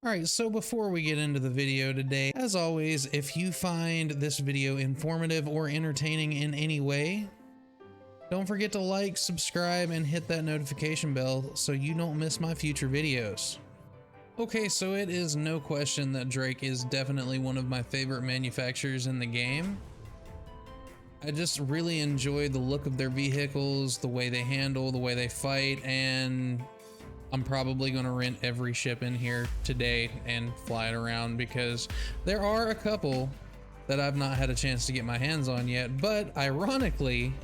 Alright, so before we get into the video today, as always, if you find this video informative or entertaining in any way, don't forget to like, subscribe, and hit that notification bell so you don't miss my future videos. Okay, so it is no question that Drake is definitely one of my favorite manufacturers in the game. I just really enjoy the look of their vehicles, the way they handle, the way they fight, and I'm probably going to rent every ship in here today and fly it around because there are a couple that I've not had a chance to get my hands on yet. But ironically,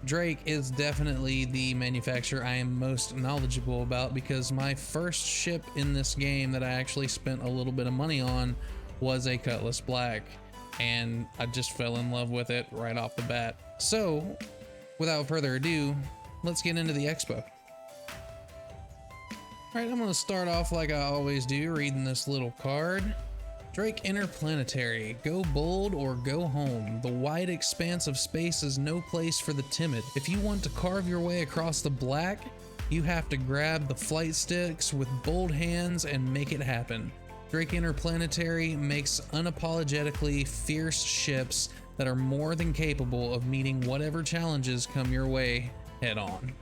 Drake is definitely the manufacturer I am most knowledgeable about because my first ship in this game that I actually spent a little bit of money on was a Cutlass Black, and I just fell in love with it right off the bat. So without further ado, let's get into the expo. Alright, I'm going to start off like I always do, reading this little card. Drake Interplanetary. Go bold or go home. The wide expanse of space is no place for the timid. If you want to carve your way across the black, you have to grab the flight sticks with bold hands and make it happen. Drake Interplanetary makes unapologetically fierce ships that are more than capable of meeting whatever challenges come your way head on.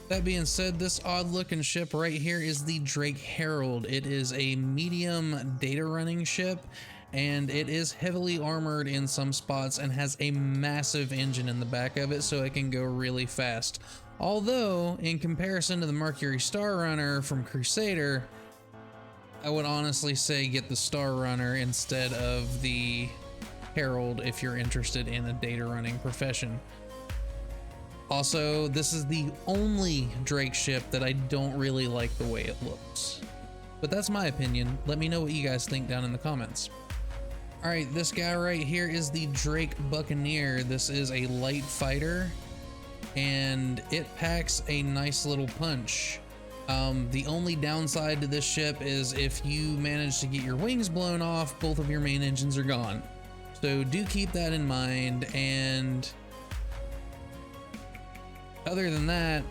That being said, this odd looking ship right here is the Drake Herald. It is a medium data running ship, and it is heavily armored in some spots and has a massive engine in the back of it so it can go really fast. Although, in comparison to the Mercury Star Runner from Crusader, I would honestly say get the Star Runner instead of the Herald if you're interested in a data running profession. Also, this is the only Drake ship that I don't really like the way it looks. But that's my opinion. Let me know what you guys think down in the comments. Alright, this guy right here is the Drake Buccaneer. This is a light fighter, and it packs a nice little punch. The only downside to this ship is if you manage to get your wings blown off, both of your main engines are gone. So do keep that in mind, and other than that,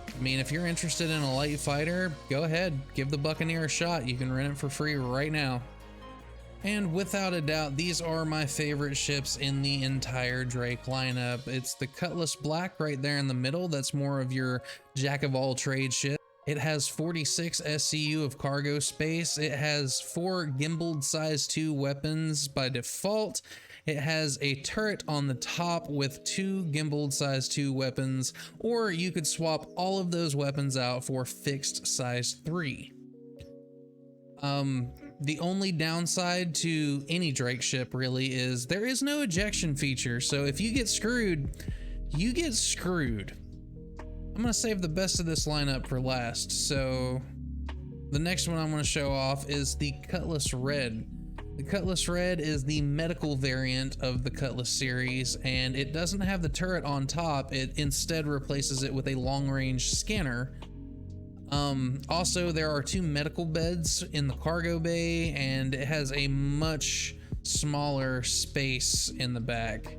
I mean, if you're interested in a light fighter, go ahead, give the Buccaneer a shot. You can rent it for free right now. And without a doubt, these are my favorite ships in the entire Drake lineup. It's the Cutlass Black right there in the middle. That's more of your jack of all trades ship. It has 46 SCU of cargo space. It has 4 gimbaled size 2 weapons by default. It has a turret on the top with 2 gimbaled size 2 weapons, or you could swap all of those weapons out for fixed size 3. The only downside to any Drake ship really is there is no ejection feature. So if you get screwed, you get screwed. I'm gonna save the best of this lineup for last. So the next one I'm gonna show off is the Cutlass Red. The Cutlass Red is the medical variant of the Cutlass series, and it doesn't have the turret on top. It instead replaces it with a long-range scanner. Also, there are 2 medical beds in the cargo bay, and it has a much smaller space in the back.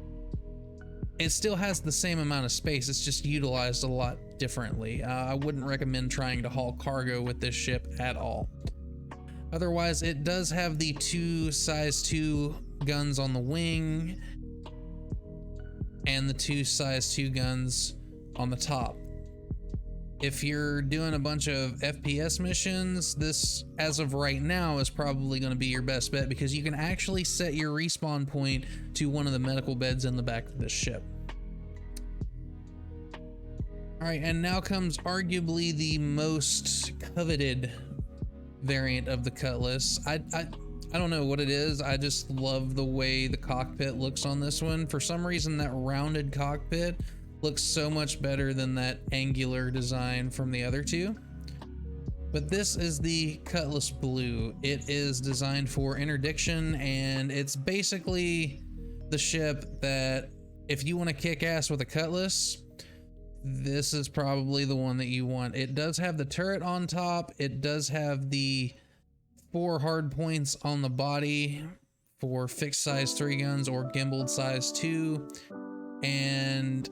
It still has the same amount of space, it's just utilized a lot differently. I wouldn't recommend trying to haul cargo with this ship at all. Otherwise, it does have the 2 size 2 guns on the wing and the 2 size 2 guns on the top. If you're doing a bunch of FPS missions, this, as of right now, is probably going to be your best bet because you can actually set your respawn point to one of the medical beds in the back of this ship. Alright, and now comes arguably the most coveted variant of the Cutlass. I don't know what it is. I just love the way the cockpit looks on this one. For some reason, that rounded cockpit looks so much better than that angular design from the other two. But this is the Cutlass Blue. It is designed for interdiction, and it's basically the ship that if you want to kick ass with a Cutlass, this is probably the one that you want. It does have the turret on top. It does have the 4 hard points on the body for fixed size 3 guns or gimbaled size 2. And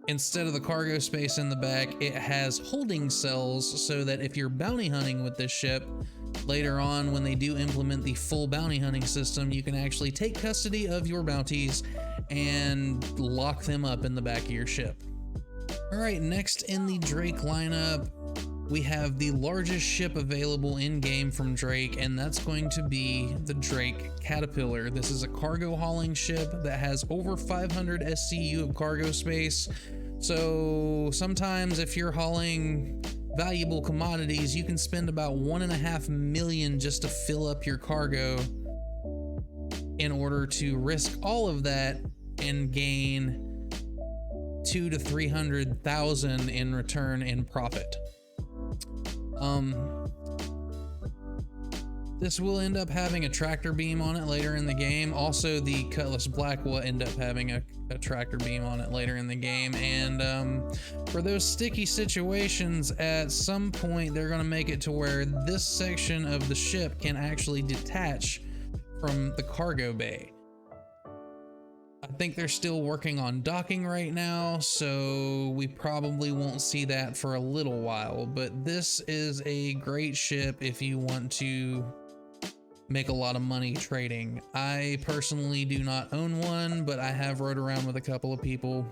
instead of the cargo space in the back, it has holding cells so that if you're bounty hunting with this ship, later on, when they do implement the full bounty hunting system, you can actually take custody of your bounties and lock them up in the back of your ship. All right, next in the Drake lineup, we have the largest ship available in game from Drake, and that's going to be the Drake Caterpillar. This is a cargo hauling ship that has over 500 SCU of cargo space. So sometimes if you're hauling valuable commodities, you can spend about $1.5 million just to fill up your cargo in order to risk all of that and gain 200,000 to 300,000 in return in profit. This will end up having a tractor beam on it later in the game. Also, the Cutlass Black will end up having a tractor beam on it later in the game. And for those sticky situations, at some point they're going to make it to where this section of the ship can actually detach from the cargo bay. I think they're still working on docking right now, so we probably won't see that for a little while, but this is a great ship if you want to make a lot of money trading. I personally do not own one, but I have rode around with a couple of people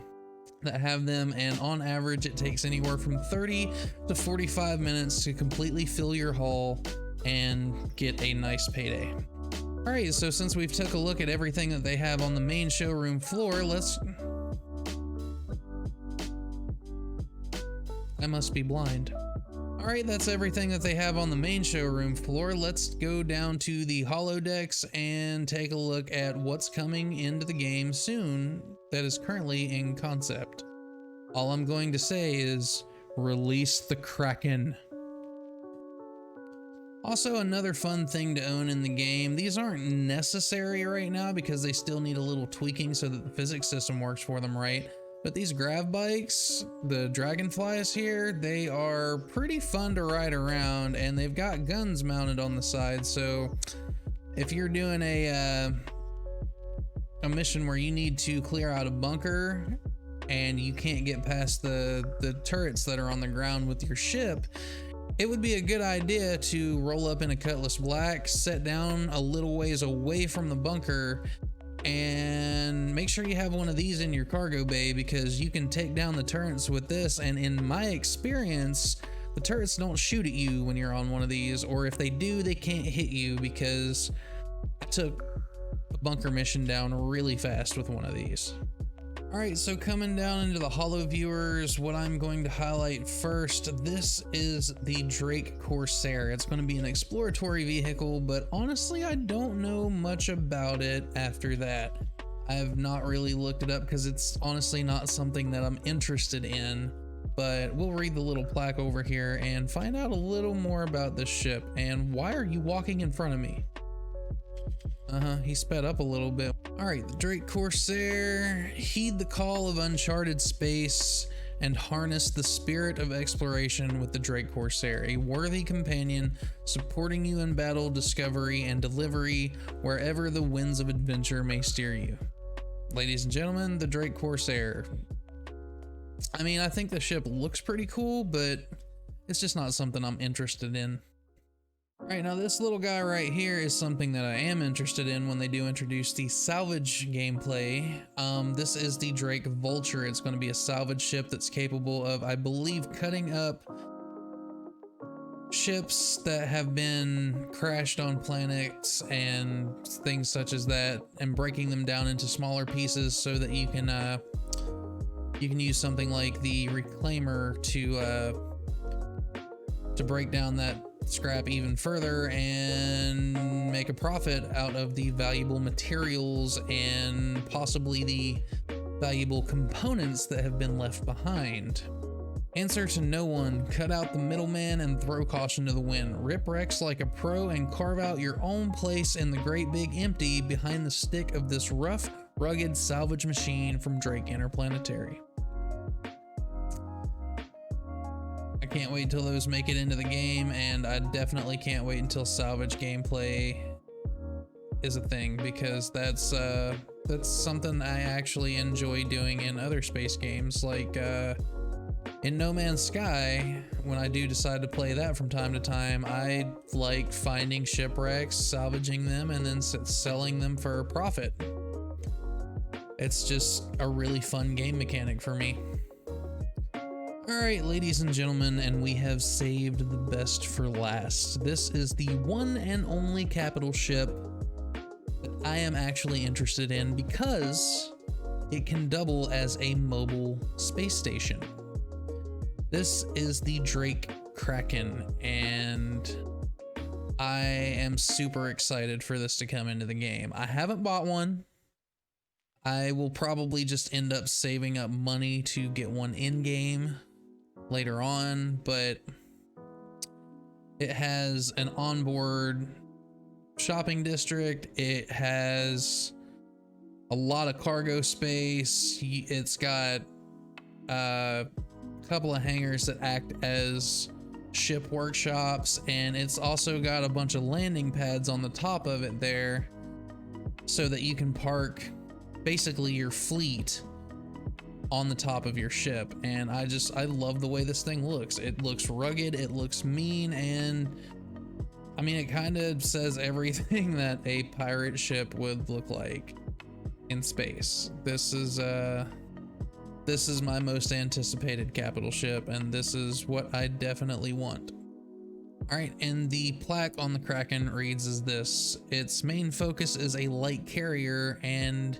that have them, and on average it takes anywhere from 30 to 45 minutes to completely fill your hull and get a nice payday. All right, so since we've took a look at everything that they have on the main showroom floor, I must be blind. All right, that's everything that they have on the main showroom floor. Let's go down to the holodecks and take a look at what's coming into the game soon that is currently in concept. All I'm going to say is release the Kraken. Also, another fun thing to own in the game, these aren't necessary right now because they still need a little tweaking so that the physics system works for them right. But these grav bikes, the Dragonflies here, they are pretty fun to ride around, and they've got guns mounted on the side. So if you're doing a mission where you need to clear out a bunker and you can't get past the turrets that are on the ground with your ship, it would be a good idea to roll up in a Cutlass Black, set down a little ways away from the bunker, and make sure you have one of these in your cargo bay, because you can take down the turrets with this. And in my experience, the turrets don't shoot at you when you're on one of these, or if they do, they can't hit you, because I took a bunker mission down really fast with one of these. All right, so coming down into the holo viewers, what I'm going to highlight first, this is the Drake Corsair. It's going to be an exploratory vehicle, but honestly, I don't know much about it after that. I have not really looked it up because it's honestly not something that I'm interested in, but we'll read the little plaque over here and find out a little more about this ship. And why are you walking in front of me? He sped up a little bit. All right, the Drake Corsair. Heed the call of uncharted space and harness the spirit of exploration with the Drake Corsair, a worthy companion supporting you in battle, discovery, and delivery wherever the winds of adventure may steer you. Ladies and gentlemen, the Drake Corsair. I mean, I think the ship looks pretty cool, but it's just not something I'm interested in. Right, now this little guy right here is something that I am interested in when they do introduce the salvage gameplay. This is the Drake Vulture. It's going to be a salvage ship that's capable of, I believe, cutting up ships that have been crashed on planets and things such as that, and breaking them down into smaller pieces so that you can use something like the Reclaimer to break down that scrap even further and make a profit out of the valuable materials and possibly the valuable components that have been left behind. Answer to no one, cut out the middleman and throw caution to the wind. Rip wrecks like a pro and carve out your own place in the great big empty behind the stick of this rough, rugged salvage machine from Drake Interplanetary. I can't wait until those make it into the game, and I definitely can't wait until salvage gameplay is a thing, because that's something I actually enjoy doing in other space games like In No Man's Sky, when I do decide to play that from time to time, I like finding shipwrecks, salvaging them, and then selling them for a profit. It's just a really fun game mechanic for me. All right, ladies and gentlemen, and we have saved the best for last. This is the one and only capital ship that I am actually interested in because it can double as a mobile space station. This is the Drake Kraken, and I am super excited for this to come into the game. I haven't bought one. I will probably just end up saving up money to get one in game later on, but it has an onboard shopping district. It has a lot of cargo space. It's got couple of hangars that act as ship workshops, and it's also got a bunch of landing pads on the top of it there so that you can park basically your fleet on the top of your ship. And I love the way this thing looks. It looks rugged, it looks mean, and I mean, it kind of says everything that a pirate ship would look like in space. This is my most anticipated capital ship, and this is what I definitely want. All right, and the plaque on the Kraken reads as this: its main focus is a light carrier, and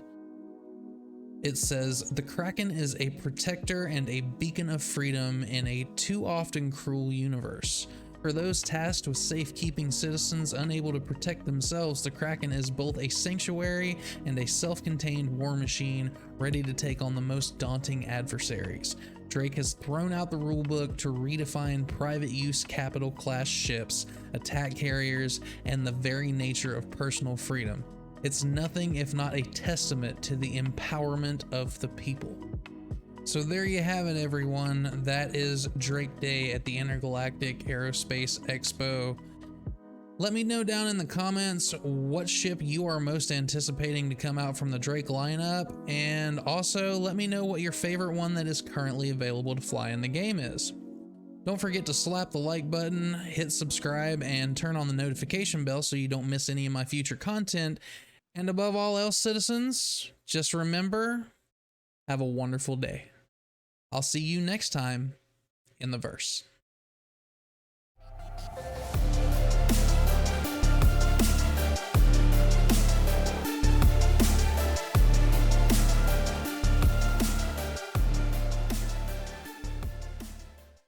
it says, the Kraken is a protector and a beacon of freedom in a too often cruel universe. For those tasked with safekeeping citizens unable to protect themselves, the Kraken is both a sanctuary and a self-contained war machine ready to take on the most daunting adversaries. Drake has thrown out the rulebook to redefine private use capital class ships, attack carriers, and the very nature of personal freedom. It's nothing if not a testament to the empowerment of the people. So there you have it, everyone. That is Drake Day at the Intergalactic Aerospace Expo. Let me know down in the comments what ship you are most anticipating to come out from the Drake lineup, and also let me know what your favorite one that is currently available to fly in the game is. Don't forget to slap the like button, hit subscribe, and turn on the notification bell so you don't miss any of my future content. And above all else, citizens, just remember, have a wonderful day. I'll see you next time in the verse.